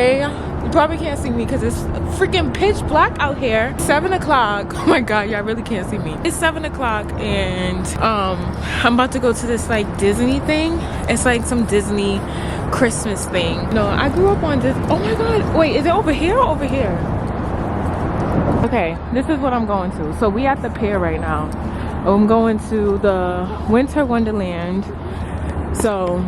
Anyway, you probably can't see me because it's freaking pitch black out here. 7 o'clock. Oh my god, y'all really can't see me. It's 7 o'clock and I'm about to go to this like Disney thing. It's like some Disney Christmas thing. No, I grew up on this. Oh my god, wait, is it over here or over here? Okay, this is what I'm going to. So we at the pier right now. I'm going to the Winter Wonderland. So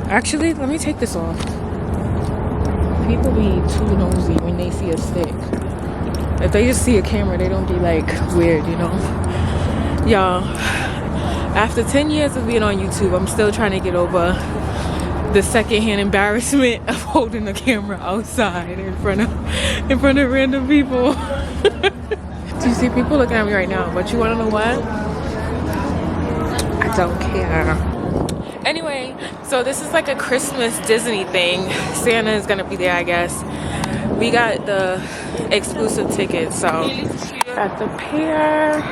actually, let me take this off. People be too nosy when they see a stick. If they just see a camera, they don't be like weird, you know. Y'all, after 10 years of being on YouTube, I'm still trying to get over the secondhand embarrassment of holding the camera outside in front of random people. Do you see people looking at me right now? But you want to know what? I don't care. Anyway, so this is like a Christmas Disney thing. Santa is gonna be there, I guess. We got the exclusive tickets, so at the pier.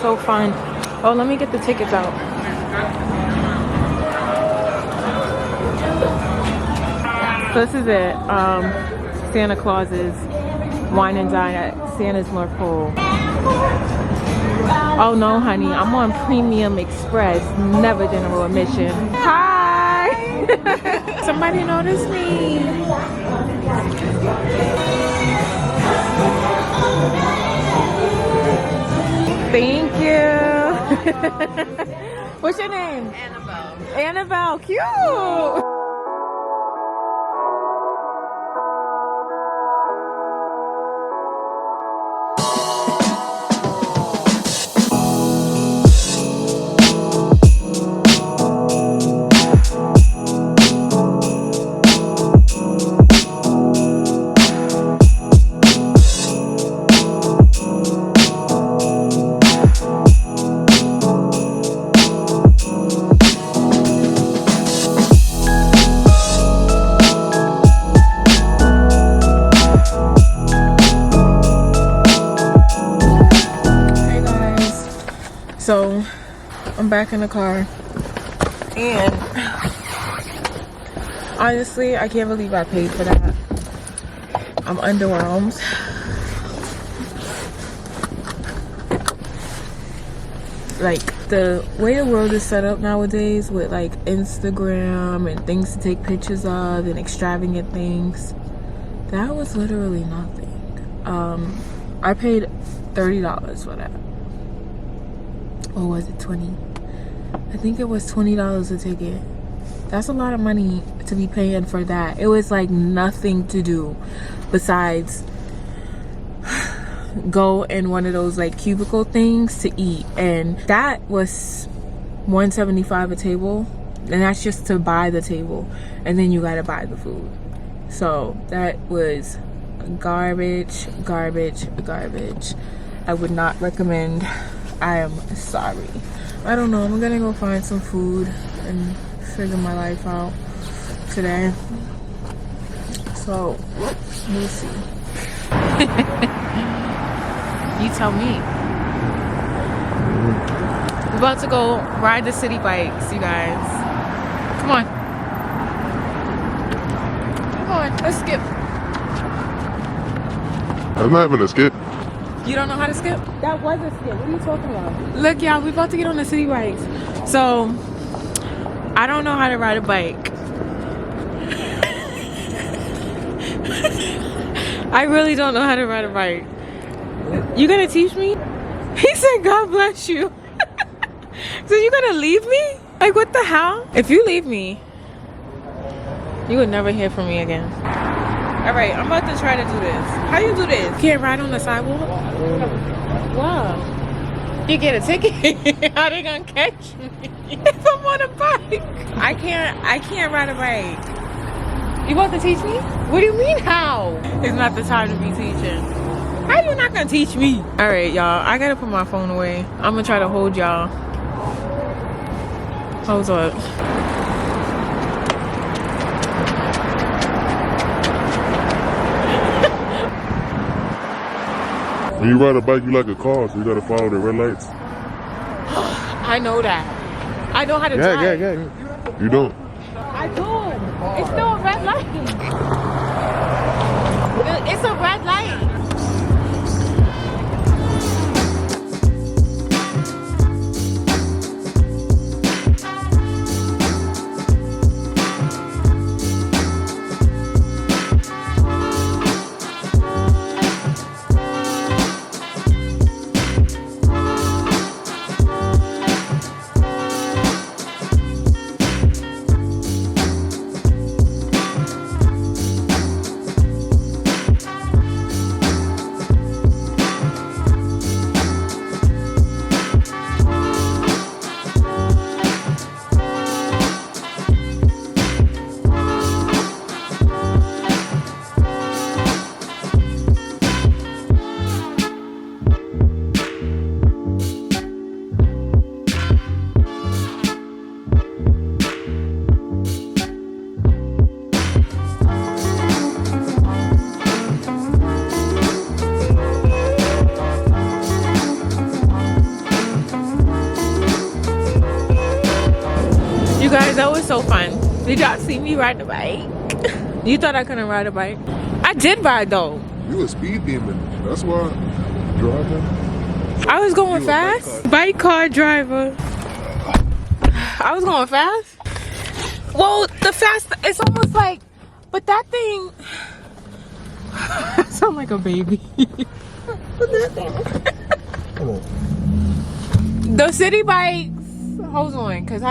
So fun. Oh, let me get the tickets out. So this is it. Santa Claus's Wine and Dine at Santa's North Pole. Oh no, honey, I'm on Premium Express, never general admission. Hi! Somebody notice me. Thank you. What's your name? Annabelle. Annabelle, cute. So I'm back in the car and honestly I can't believe I paid for that. I'm underwhelmed. Like the way the world is set up nowadays with like Instagram and things to take pictures of and extravagant things, that was literally nothing. I paid $30 for that. Or was it 20? I think it was $20 a ticket. That's a lot of money to be paying for that. It was like nothing to do besides go in one of those like cubicle things to eat, and that was $175 a table, and that's just to buy the table, and then you gotta buy the food. So that was garbage. I would not recommend. I am sorry. I don't know, I'm gonna go find some food and figure my life out today. So we'll see. You tell me. We're about to go ride the city bikes, you guys. Come on. Come on, let's skip. I'm not even a skip. You don't know how to skip? That was a skip. What are you talking about? Look, y'all, we're about to get on the city bikes. So, I don't know how to ride a bike. I really don't know how to ride a bike. You gonna teach me? He said, God bless you. So you gonna leave me? Like, what the hell? If you leave me, you would never hear from me again. All right, I'm about to try to do this. How you do this? You can't ride on the sidewalk? Wow. You get a ticket? How they gonna catch me if I'm on a bike? I can't ride a bike. You about to teach me? What do you mean how? It's not the time to be teaching. How you not gonna teach me? All right, y'all, I gotta put my phone away. I'm gonna try to hold y'all. Hold up. When you ride a bike, you like a car, so you gotta follow the red lights. I know that. I know how to drive. Yeah. You don't. I do. It's still a red light. Did y'all see me ride the bike? You thought I couldn't ride a bike? I did ride though. You was speed demon. That's why driving. I was going fast. Bike car driver. I was going fast. Well, the fast, it's almost like, but that thing, I sound like a baby. But that thing. Come on. The city bikes, hold on, cause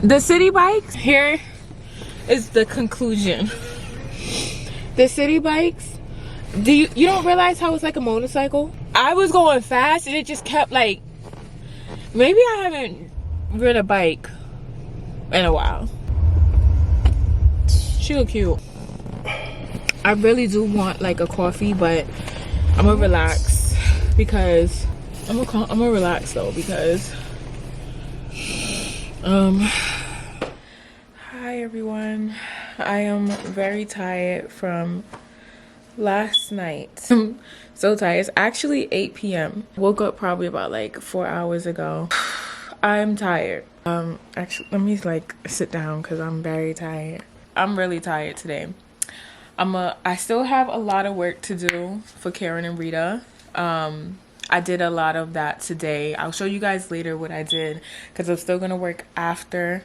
the city bikes, here is the conclusion. The city bikes, you don't realize how it's like a motorcycle? I was going fast and it just kept like, maybe I haven't ridden a bike in a while. She look cute. I really do want like a coffee, but I'm gonna relax because I'm gonna relax though because hi everyone. I am very tired from last night. I'm so tired. It's actually 8 p.m. Woke up probably about like 4 hours ago. I'm tired. Actually, let me like sit down because I'm very tired. I'm really tired today. I still have a lot of work to do for Karen and Rita. I did a lot of that today. I'll show you guys later what I did because I'm still gonna work after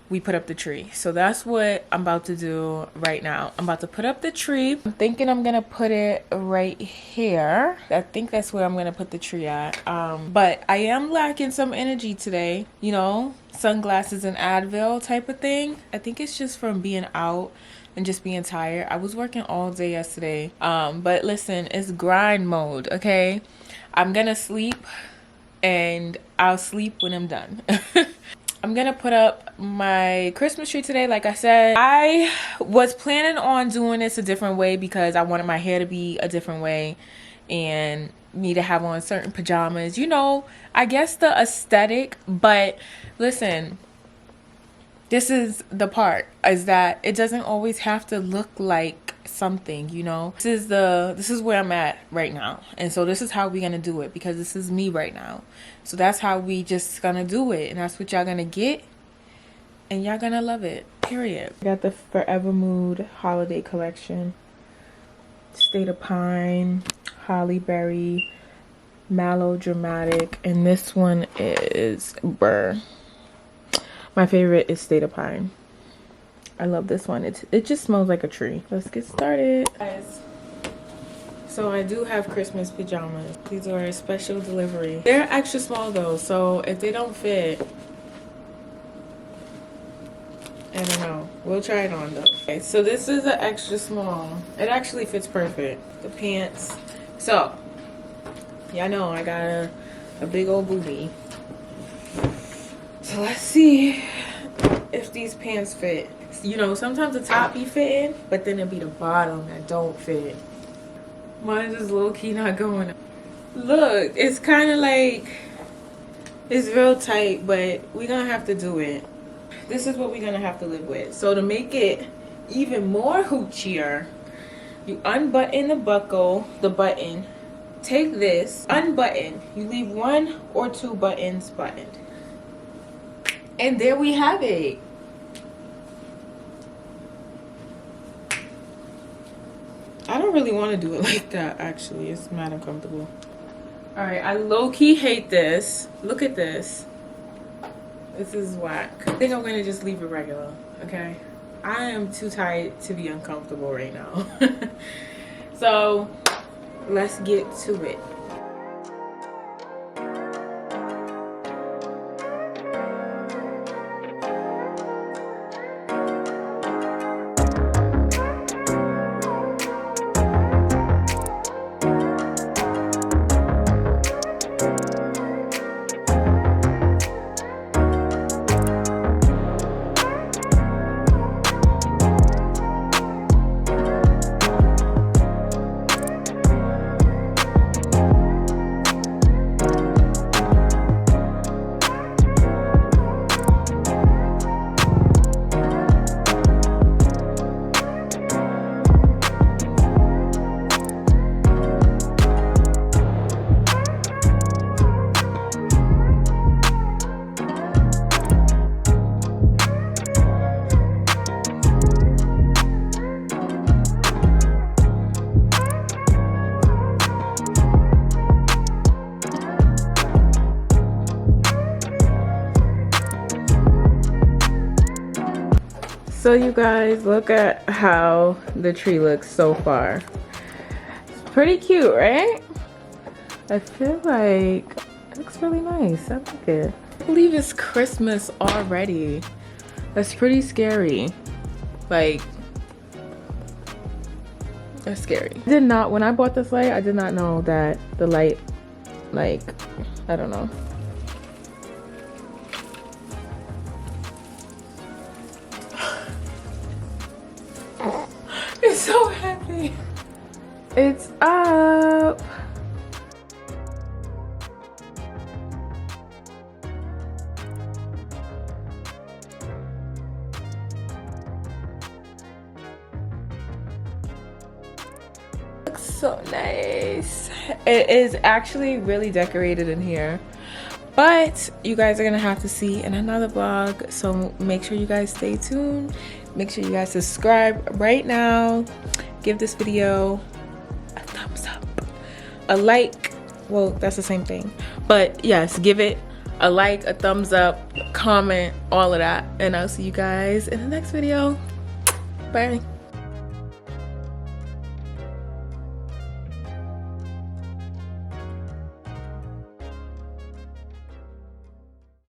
we put up the tree. So that's what I'm about to do right now. I'm about to put up the tree. I'm thinking I'm gonna put it right here. I think that's where I'm gonna put the tree at. But I am lacking some energy today, you know, sunglasses and Advil type of thing. I think it's just from being out and just being tired. I was working all day yesterday. But listen, it's grind mode, okay? I'm gonna sleep and I'll sleep when I'm done. I'm gonna put up my Christmas tree today. Like I said, I was planning on doing this a different way because I wanted my hair to be a different way and me to have on certain pajamas, you know, I guess the aesthetic. But listen, this is the part, is that it doesn't always have to look like something, you know. This is where I'm at right now, and so this is how we're gonna do it because this is me right now. So that's how we just gonna do it, and that's what y'all gonna get, and y'all gonna love it, period. I got the Forever Mood holiday collection. State of Pine, Holly Berry, Melodramatic, and this one is Burr. My favorite is State of Pine. I love this one. It just smells like a tree. Let's get started, guys. So I do have Christmas pajamas. These are a special delivery. They're extra small though, so if they don't fit, I don't know. We'll try it on though. Okay, so this is an extra small. It actually fits perfect. The pants. So, y'all know I got a big old booty. So let's see if these pants fit. You know, sometimes the top be fitting, but then it'll be the bottom that don't fit. Mine is low-key not going. Look, it's kind of like, it's real tight, but we're gonna have to do it. This is what we're gonna have to live with. So to make it even more hoochier, you unbutton the button, take this, unbutton, you leave 1 or 2 buttons buttoned. And there we have it. I don't really want to do it like that, actually. It's mad uncomfortable. Alright, I low-key hate this. Look at this. This is whack. I think I'm going to just leave it regular, okay? I am too tired to be uncomfortable right now. So, let's get to it. So you guys, look at how the tree looks so far. It's pretty cute, right? I feel like it looks really nice. I like it. I believe it's Christmas already. That's pretty scary. Like, that's scary. I did not, when I bought this light, I did not know that the light, like, I don't know. It's so heavy. It's up. Looks so nice. It is actually really decorated in here, but you guys are gonna have to see in another vlog, so make sure you guys stay tuned. Make sure you guys subscribe right now. Give this video a thumbs up, a like. Well, that's the same thing, but yes, give it a like, a thumbs up, comment, all of that, and I'll see you guys in the next video. Bye.